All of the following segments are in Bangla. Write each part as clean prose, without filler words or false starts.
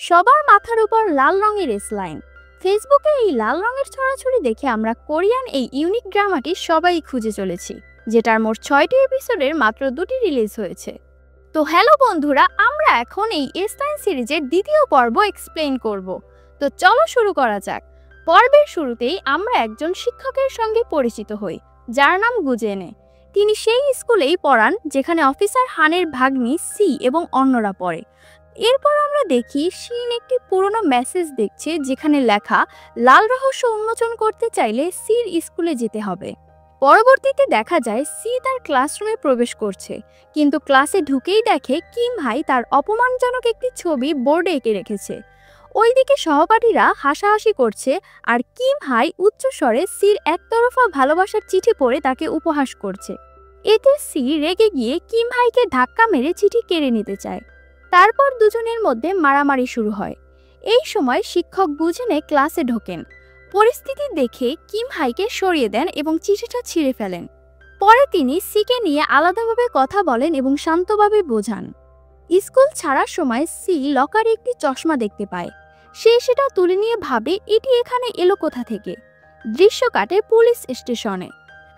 সবার মাথার উপর লাল রঙের স্লাইম। ফেসবুকে এই লাল রঙের ছড়াছড়ি দেখে আমরা কোরিয়ান এই ইউনিক ড্রামাটি সবাই খুঁজে চলেছি, যেটার মোট 6টি এপিসোডের মাত্র 2টি রিলিজ হয়েছে। তো হ্যালো বন্ধুরা, আমরা এখন এই স্লাইম সিরিজের দ্বিতীয় পর্ব এক্সপ্লেইন করব। তো চলো শুরু করা যাক। পর্বের শুরুতেই আমরা একজন শিক্ষকের সঙ্গে পরিচিত হই, যার নাম গুজেনে। তিনি সেই স্কুলেই পড়ান যেখানে অফিসার হানের ভাগ্নি সি এবং অন্যরা পড়ে। এরপর আমরা দেখি শিন একটি পুরনো মেসেজ দেখছে, যেখানে লেখা লাল রহস্য উন্মোচন করতে চাইলে সির স্কুলে যেতে হবে। পরবর্তীতে দেখা যায় সি তার ক্লাসরুমে প্রবেশ করছে, কিন্তু ক্লাসে ঢুকেই দেখে কিম হাই তার অপমানজনক একটি ছবি বোর্ডে এঁকে রেখেছে। ওইদিকে সহপাঠীরা হাসাহাসি করছে, আর কিম হাই উচ্চস্বরে সির একতরফা ভালোবাসার চিঠি পড়ে তাকে উপহাস করছে। এতে সি রেগে গিয়ে কিম হাইকে ধাক্কা মেরে চিঠি কেড়ে নিতে চায়। তারপর দুজনের মধ্যে মারামারি শুরু হয়। এই সময় শিক্ষক গুজেনে ক্লাসে ঢোকেন। পরিস্থিতি দেখে কিম হাইকে সরিয়ে দেন এবং চিঠিটা ছিঁড়ে ফেলেন। পরে তিনি সিকে নিয়ে আলাদাভাবে কথা বলেন এবং শান্তভাবে বোঝান। স্কুল ছাড়ার সময় সি লকারে একটি চশমা দেখতে পায়। সে সেটা তুলে নিয়ে ভাবে এটি এখানে এলো কোথা থেকে। দৃশ্য কাটে পুলিশ স্টেশনে।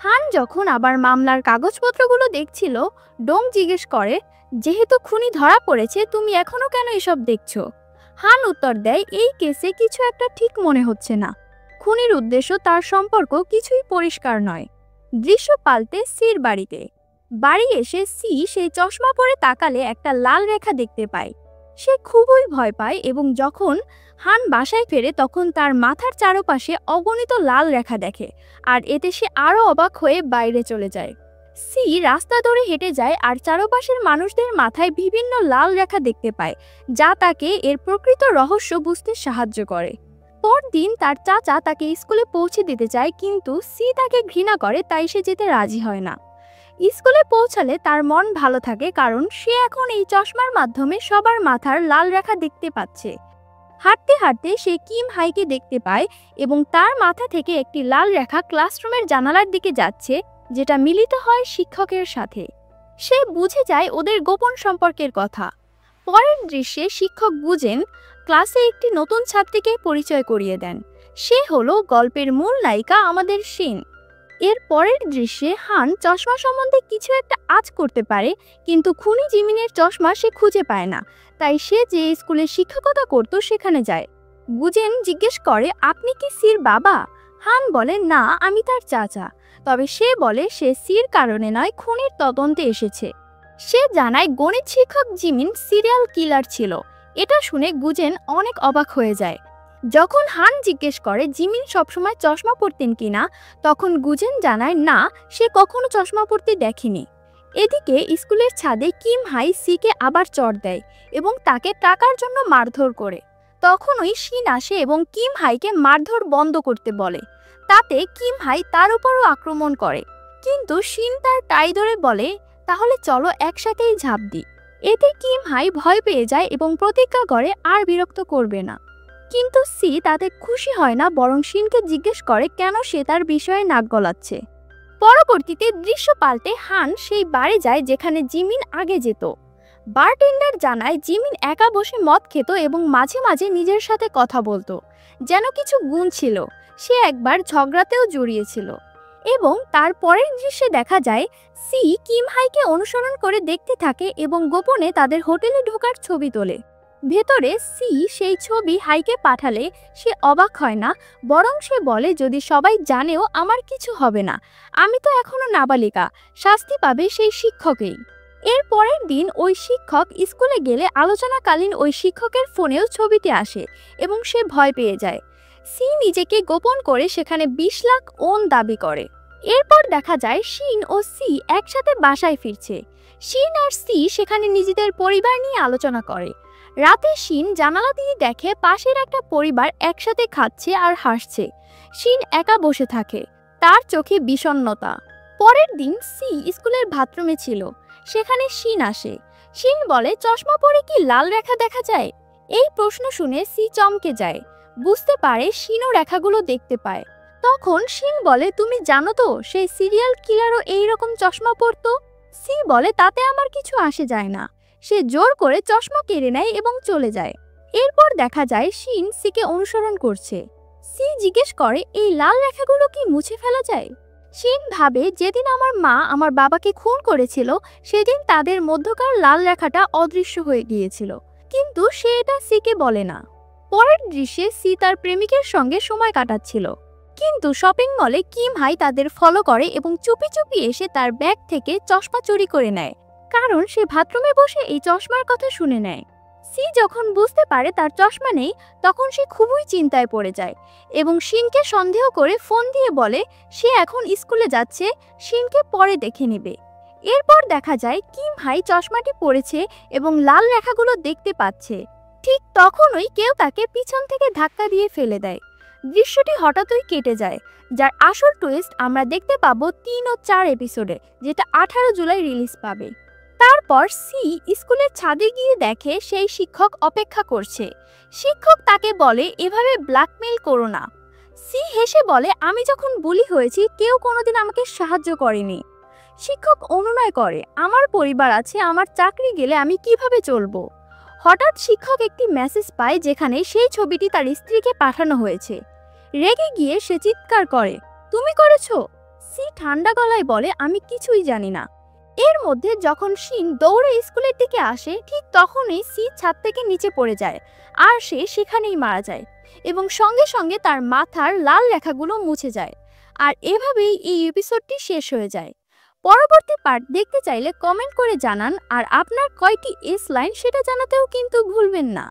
হান যখন আবার মামলার কাগজপত্রগুলো দেখছিল, ডোং জিজ্ঞেস করে, যেহেতু খুনি ধরা পড়েছে, তুমি এখনো কেন এসব দেখছো? হান উত্তর দেয়, এই কেসে কিছু একটা ঠিক মনে হচ্ছে না। খুনির উদ্দেশ্য তার সম্পর্ক কিছুই পরিষ্কার নয়। দৃশ্য পাল্টে সির বাড়িতে। বাড়ি এসে সি সেই চশমা পরে তাকালে একটা লাল রেখা দেখতে পায়। সে খুবই ভয় পায় এবং যখন হান বাসায় ফেরে তখন তার মাথার চারপাশে অগণিত লাল রেখা দেখে, আর এতে সে আরও অবাক হয়ে বাইরে চলে যায়। সি রাস্তা ধরে হেঁটে যায় আর চারপাশের মানুষদের মাথায় বিভিন্ন লাল রেখা দেখতে পায়, যা তাকে এর প্রকৃত রহস্য বুঝতে সাহায্য করে। পরদিন তার চাচা তাকে স্কুলে পৌঁছে দিতে চায়, কিন্তু সি তাকে ঘৃণা করে, তাই সে যেতে রাজি হয় না। স্কুলে পৌঁছালে তার মন ভালো থাকে, কারণ সে এখন এই চশমার মাধ্যমে সবার মাথার লাল রেখা দেখতে পাচ্ছে। হাঁটতে হাঁটতে সে কিম হাইকে দেখতে পায় এবং তার মাথা থেকে একটি লাল রেখা ক্লাসরুমের জানালার দিকে যাচ্ছে, যেটা মিলিত হয় শিক্ষকের সাথে। সে বুঝে যায় ওদের গোপন সম্পর্কের কথা। পরের দৃশ্যে শিক্ষক গুজেন ক্লাসে একটি নতুন ছাত্রীকে পরিচয় করিয়ে দেন। সে হলো গল্পের মূল নায়িকা আমাদের শিন। এর পরের দৃশ্যে হান চশমা সম্বন্ধে কিছু একটা আঁচ করতে পারে, কিন্তু খুনি জিমিনের চশমা সে খুঁজে পায় না। তাই সে যে স্কুলে শিক্ষকতা করত সেখানে যায়। গুজেন জিজ্ঞেস করে, আপনি কি সির বাবা? হান বলে, না, আমি তার চাচা। তবে সে বলে সে সির কারণে নয়, খুনির তদন্তে এসেছে। সে জানায় গণিত শিক্ষক জিমিন সিরিয়াল কিলার ছিল। এটা শুনে গুজেন অনেক অবাক হয়ে যায়। যখন হান জিজ্ঞেস করে জিমিন সবসময় চশমা পরতেন কিনা, তখন গুজেন জানায় না, সে কখনো চশমা পরতে দেখেনি। এদিকে স্কুলের ছাদে কিম হাই সিকে আবার চড় দেয় এবং তাকে টাকার জন্য মারধর করে। তখনই শিন আসে এবং কিম হাইকে মারধর বন্ধ করতে বলে। তাতে কিম হাই তার উপরও আক্রমণ করে, কিন্তু শিন তার টাই ধরে বলে, তাহলে চলো একসাথেই ঝাঁপ দিই। এতে কিম হাই ভয় পেয়ে যায় এবং প্রতিজ্ঞা করে আর বিরক্ত করবে না। কিন্তু সি তাতে খুশি হয় না, বরং শিনকে জিজ্ঞেস করে কেন সে তার বিষয়ে নাক গলাচ্ছে। পরবর্তীতে দৃশ্য পাল্টে হান সেই বাড়ি যায় যেখানে জিমিন আগে যেত। বারটেন্ডার জানায় জিমিন একা বসে মদ খেত এবং মাঝে মাঝে নিজের সাথে কথা বলতো, যেন কিছু গুণ ছিল। সে একবার ঝগড়াতেও জড়িয়েছিল। এবং তার পরের দৃশ্যে দেখা যায় সি কিম হাইকে অনুসরণ করে দেখতে থাকে এবং গোপনে তাদের হোটেলে ঢোকার ছবি তোলে। ভেতরে সি সেই ছবি হাইকে পাঠালে সে অবাক হয় না, বরং সে বলে, যদি সবাই জানেও আমার কিছু হবে না, আমি তো এখনো নাবালিকা, শাস্তি পাবে সেই শিক্ষকেই। এর পরের দিন ওই শিক্ষক স্কুলে গেলে আলোচনাকালীন ওই শিক্ষকের ফোনেও ছবিটি আসে এবং সে ভয় পেয়ে যায়। সি নিজেকে গোপন করে সেখানে 20 লাখ ওন দাবি করে। এরপর দেখা যায় শিন ও সি একসাথে বাসায় ফিরছে। শিন আর সি সেখানে নিজেদের পরিবার নিয়ে আলোচনা করে। রাতে শিন জানালা দিয়ে দেখে পাশের একটা পরিবার একসাথে খাচ্ছে আর হাসছে। শিন একা বসে থাকে, তার চোখে বিষণ্ণতা। পরের দিন সি স্কুলের বাথরুমে ছিল। সেখানে শিন আসে। শিন বলে, চশমা পরে কি লাল রেখা দেখা যায়? এই প্রশ্ন শুনে সি চমকে যায়। বুঝতে পারে শিনও রেখাগুলো দেখতে পায়। তখন শিন বলে, তুমি জানো তো সেই সিরিয়াল কিলারও এইরকম চশমা পরতো? সি বলে, তাতে আমার কিছু আসে যায় না। সে জোর করে চশমা কেড়ে নেয় এবং চলে যায়। এরপর দেখা যায় শিন সিকে অনুসরণ করছে। সি জিজ্ঞেস করে এই লাল রেখাগুলো কি মুছে ফেলা যায়। শিন ভাবে যেদিন আমার মা আমার বাবাকে খুন করেছিল সেদিন তাদের মধ্যকার লাল রেখাটা অদৃশ্য হয়ে গিয়েছিল, কিন্তু সে এটা সিকে বলে না। পরের দৃশ্যে সি তার প্রেমিকের সঙ্গে সময় কাটাচ্ছিল, কিন্তু শপিং মলে কিম হাই তাদের ফলো করে এবং চুপি চুপি এসে তার ব্যাগ থেকে চশমা চুরি করে নেয়, কারণ সে বাথরুমে বসে এই চশমার কথা শুনে নেয়। সি যখন বুঝতে পারে তার চশমা নেই তখন সে খুবই চিন্তায় পড়ে যায় এবং শিনকে সন্দেহ করে ফোন দিয়ে বলে সে এখন স্কুলে যাচ্ছে, শিনকে পরে দেখে নেবে। এরপর দেখা যায় কিম হাই চশমাটি পরেছে এবং লাল রেখাগুলো দেখতে পাচ্ছে। ঠিক তখনই কেউ তাকে পিছন থেকে ধাক্কা দিয়ে ফেলে দেয়। দৃশ্যটি হঠাৎই কেটে যায়, যার আসল টুইস্ট আমরা দেখতে পাবো 3 ও 4 এপিসোডে, যেটা 18 জুলাই রিলিজ পাবে। তারপর সি স্কুলের ছাদে গিয়ে দেখে সেই শিক্ষক অপেক্ষা করছে। শিক্ষক তাকে বলে এভাবে ব্ল্যাকমেইল করো না। সি হেসে বলে আমি যখন বুলি হয়েছি কেউ কোনোদিন আমাকে সাহায্য করেনি। শিক্ষক অনুনয় করে আমার পরিবার আছে, আমার চাকরি গেলে আমি কিভাবে চলবো। হঠাৎ শিক্ষক একটি মেসেজ পায় যেখানে সেই ছবিটি তার স্ত্রীকে পাঠানো হয়েছে। রেগে গিয়ে সে চিৎকার করে তুমি করেছো। সি ঠান্ডা গলায় বলে আমি কিছুই জানি না। এর মধ্যে যখন শিন দৌড়ে স্কুলের দিকে আসে ঠিক তখনই সি ছাদ থেকে নিচে পড়ে যায় আর সে সেখানেই মারা যায় এবং সঙ্গে সঙ্গে তার মাথার লাল রেখাগুলো মুছে যায়। আর এভাবেই এই এপিসোডটি শেষ হয়ে যায়। পরবর্তী পার্ট দেখতে চাইলে কমেন্ট করে জানান, আর আপনার কয়টি এস লাইন সেটা জানাতেও কিন্তু ভুলবেন না।